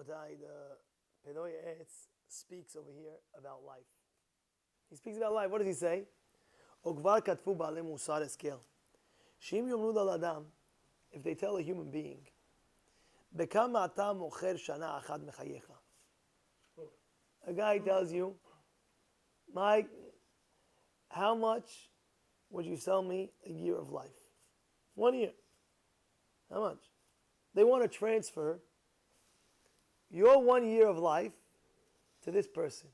The Pedoy Etz speaks over here about life. He speaks about life. What does he say? Ogvar katfu ba'alei musar eskel. Shim yomnud al adam, if they tell a human being, bekam ata mocher shana achad mechayecha. A guy tells you, Mike, how much would you sell me a year of life? 1 year. How much? They want to transfer your 1 year of life to this person.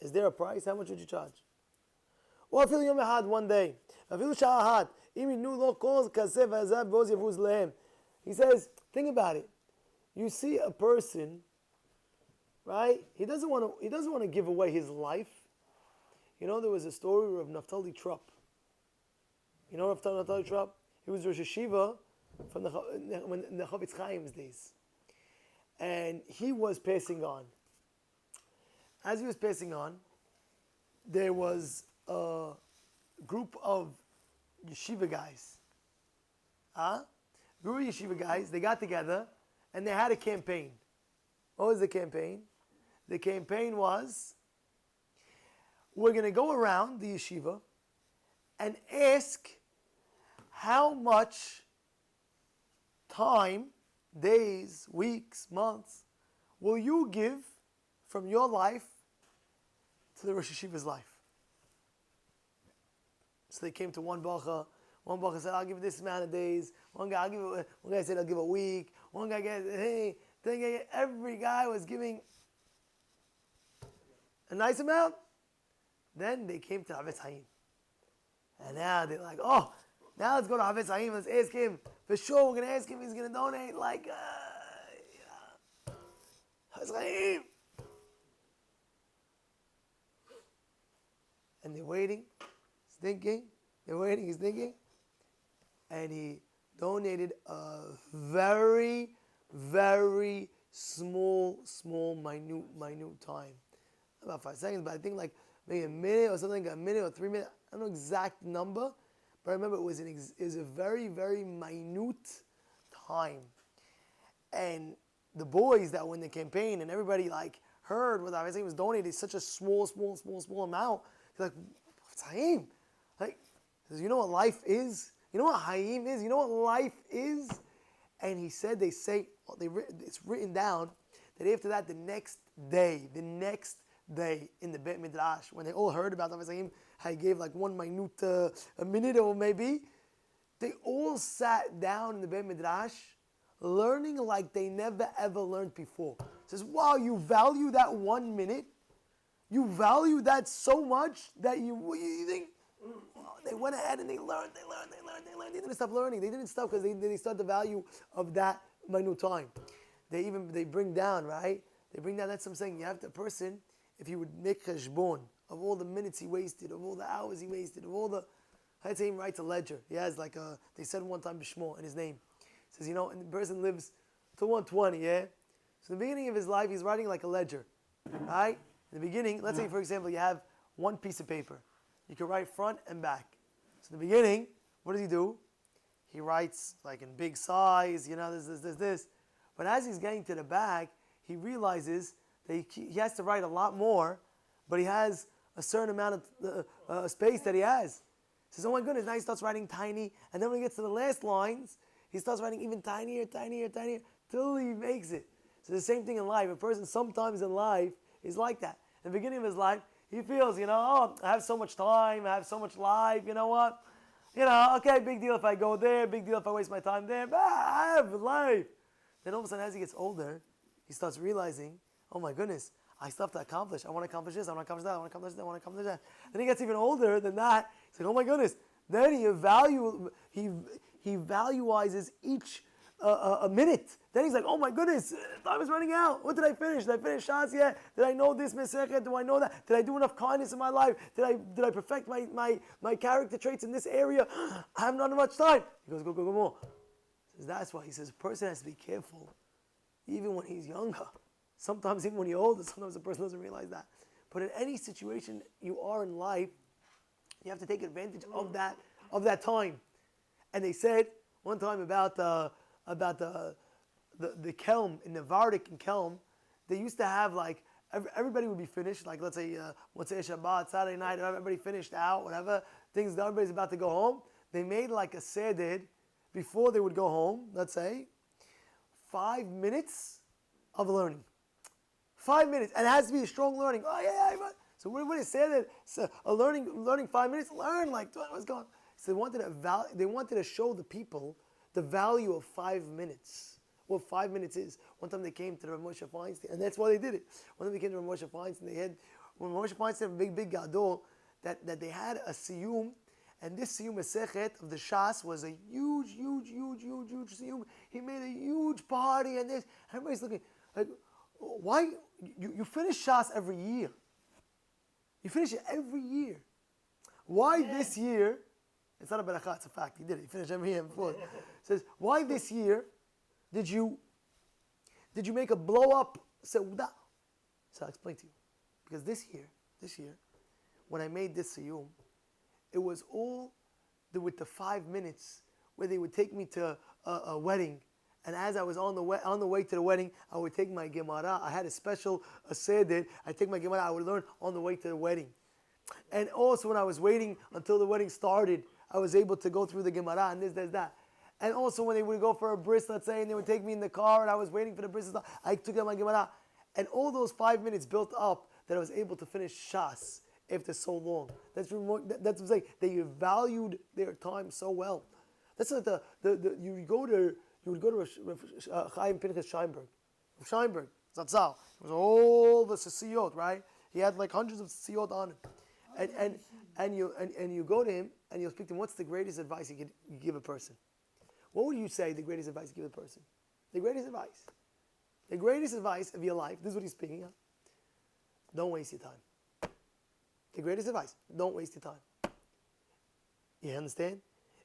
Is there a price? How much would you charge? Or אפילו יום אחד, 1 day. אפילו שעה אחת. אם ייתנו לו כל כזה ועזב ועוז יבוז להם. He says, think about it. You see a person, right? He doesn't want to give away his life. You know, there was a story of Naftali Trop. You know Naftali Trop? He was Rosh Hashiva from the Chavetz Chaim's days. And he was passing on. As he was passing on, there was a group of yeshiva guys. Group of yeshiva guys, they got together and they had a campaign. What was the campaign? The campaign was, we're going to go around the yeshiva and ask how much time, days, weeks, months, will you give from your life to the Rosh Hashiva's life? So they came to one bacha. One bacha said, I'll give it this amount of days. One guy said, I'll give a week. One guy said, hey, every guy was giving a nice amount. Then they came to Havetz Haim. And now they're like, oh, now let's go to Havetz Haim. Let's ask him. For sure, we're going to ask him if he's going to donate like, Havetz Haim. And they're waiting, he's thinking, and he donated a very, very small, minute time. About 5 seconds, but I think like maybe a minute or something, a minute or 3 minutes. I don't know exact number, but I remember it was a very, very minute time. And the boys that were in the campaign and everybody like heard what I was saying was donated such a small amount. Like, what's Haim? Like, you know what life is? You know what Haim is? You know what life is? And he said, it's written down that after that, the next day in the Bet Midrash, when they all heard about Haim, how he gave like one minute, a minute or maybe, they all sat down in the Bet Midrash learning like they never ever learned before. It says, wow, you value that 1 minute? You value that so much that you think, well, they went ahead and they learned. They didn't stop learning. They didn't stop because they started the value of that minute time. They bring down, right? That's what I'm saying. You have the person, if you would make cheshbon of all the minutes he wasted, of all the hours he wasted, of all the, I'd say he writes a ledger. He has like they said one time Bishmo in his name. He says, and the person lives to 120, yeah? So in the beginning of his life, he's writing like a ledger, right? In the beginning, let's say, for example, you have one piece of paper. You can write front and back. So in the beginning, what does he do? He writes like in big size, this. But as he's getting to the back, he realizes that he has to write a lot more, but he has a certain amount of space that he has. He says, oh my goodness, now he starts writing tiny, and then when he gets to the last lines, he starts writing even tinier, till he makes it. So the same thing in life. A person sometimes in life is like that. In the beginning of his life, he feels, I have so much time, I have so much life, you know what? Okay, big deal if I go there, big deal if I waste my time there, but I have life. Then all of a sudden, as he gets older, he starts realizing, oh my goodness, I still have to accomplish. I want to accomplish this, I want to accomplish that, I want to accomplish that, I want to accomplish that. Then he gets even older than that. He's like, oh my goodness. Then he valuizes each a minute. Then he's like, oh my goodness, time is running out. What did I finish? Did I finish Shas yet? Did I know this Mesechet? Do I know that? Did I do enough kindness in my life? Did I perfect my character traits in this area? I have not much time. He goes, go more. He says, that's why. He says, a person has to be careful, even when he's younger. Sometimes even when you're older, sometimes a person doesn't realize that. But in any situation you are in life, you have to take advantage of that time. And they said one time about the the Kelm, in the Vardik and Kelm, they used to have like, everybody would be finished, like let's say, Motzei Shabbat, Saturday night, everybody finished out, whatever, everybody's about to go home. They made like a seder before they would go home, let's say, 5 minutes of learning. 5 minutes, and it has to be a strong learning. Oh yeah, yeah. So what is seder? So a learning 5 minutes, learn like what's going on. So they wanted to show the people the value of 5 minutes. What 5 minutes is. One time they came to the Rabbi Moshe Feinstein, and that's why they did it. One time they came to Rabbi Moshe Feinstein, when Moshe Feinstein had a big gadol, that they had a siyum, and this siyum Masechet of the Shas was a huge siyum. He made a huge party, and this. Everybody's looking like, why? You finish Shas every year. You finish it every year. Why this year? It's not a beracha, it's a fact. He did it. He finished every year before. It says, why this year did you make a blow up seudah? So I'll explain to you. Because this year, when I made this siyum, it was all with the 5 minutes where they would take me to a wedding, and as I was on the way to the wedding, I would take my Gemara. I had a special seder. I take my Gemara. I would learn on the way to the wedding, and also when I was waiting until the wedding started, I was able to go through the Gemara and this, that. And also when they would go for a bris, let's say, and they would take me in the car, and I was waiting for the bris, I took out my Gemara, and all those 5 minutes built up that I was able to finish Shas after so long. That's what I'm saying. They valued their time so well. That's like you would go to Chaim Pinchas Scheinberg, Zatzal. It was all the siyot, right? He had like hundreds of siyot on him, and you go to him and you'll speak to him. What's the greatest advice you give a person? What would you say the greatest advice you give a person? The greatest advice of your life. This is what he's speaking of. Don't waste your time. The greatest advice: don't waste your time. You understand?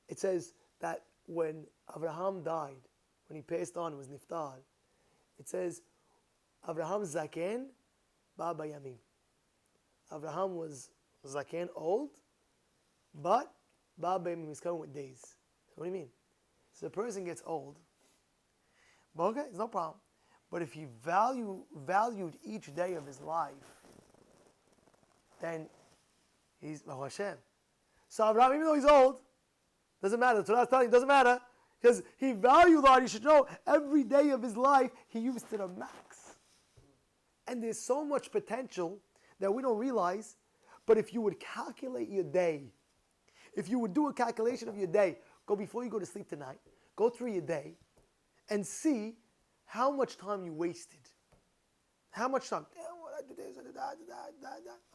It says that when Abraham died, when he passed on, was niftar, it says, Abraham zaken ba bayamim. Abraham was zaken, old, but ba bayamim is coming with days. So what do you mean? So the person gets old, but okay, it's no problem. But if he valued each day of his life, then he's Hashem. So Abraham, even though he's old, doesn't matter. The Torah is telling you, doesn't matter. Because he valued that. You should know every day of his life he used to the max. And there's so much potential that we don't realize. But if you would calculate your day, if you would do a calculation of your day, go before you go to sleep tonight, go through your day and see how much time you wasted. How much time? How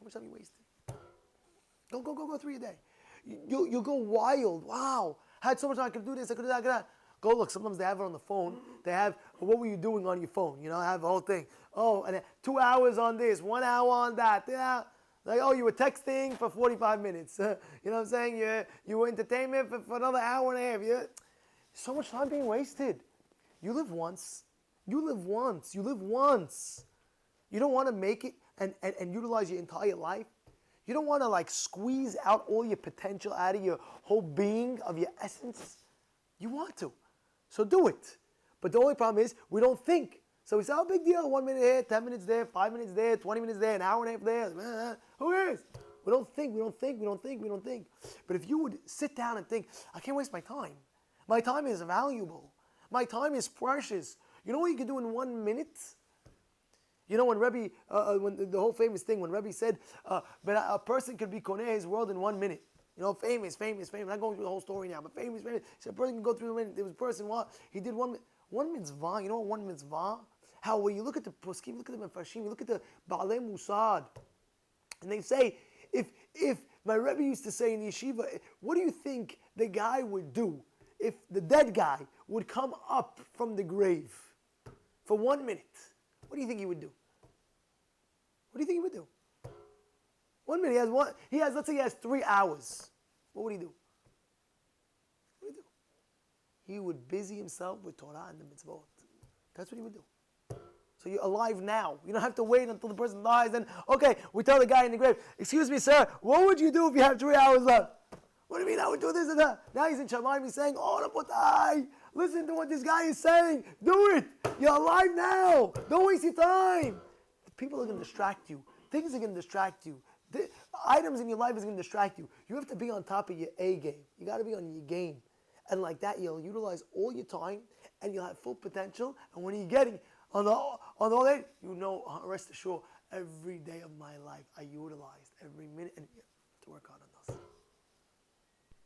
much time you wasted? Go through your day. You'll go wild. Wow. I had so much time. I could do this. I could do that. I could do that. Go look. Sometimes they have it on the phone. They have, what were you doing on your phone? You know, I have the whole thing. Oh, and 2 hours on this, 1 hour on that. Yeah. Like, oh, you were texting for 45 minutes. You know what I'm saying? You were entertainment for another hour and a half. Yeah. So much time being wasted. You live once. You live once. You don't want to make it and utilize your entire life. You don't want to like squeeze out all your potential out of your whole being, of your essence. You want to. So do it. But the only problem is we don't think. So we say, oh, big deal, 1 minute here, 10 minutes there, 5 minutes there, 20 minutes there, an hour and a half there. Who cares? We don't think. But if you would sit down and think, I can't waste my time. My time is valuable. My time is precious. You know what you can do in 1 minute? You know when Rabbi, when the whole famous thing, when Rabbi said, but a person could be koneh his world in 1 minute. You know, famous. I'm not going through the whole story now, but famous. He said a person can go through the minute. There was a person, he did one mitzvah. You know what one mitzvah? How when you look at the poskim, look at the mefarshim, you look at the baalei musad, and they say, if my Rebbe used to say in yeshiva, what do you think the guy would do if the dead guy would come up from the grave for 1 minute? What do you think he would do? What do you think he would do? 1 minute. Let's say he has 3 hours. What would he do? What would he do? He would busy himself with Torah and the mitzvot. That's what he would do. So you're alive now. You don't have to wait until the person dies. Then, okay, we tell the guy in the grave, excuse me, sir, what would you do if you have 3 hours left? What do you mean I would do this and that? Now he's in Shamayim, he's saying, oh, Rabotai, Listen to what this guy is saying. Do it. You're alive now. Don't waste your time. People are going to distract you. Things are going to distract you. Items in your life is going to distract you. You have to be on top of your A game. You got to be on your game. And like that, you'll utilize all your time and you'll have full potential. And when you're getting on the all day, you know, rest assured, every day of my life I utilized every minute and to work hard on those.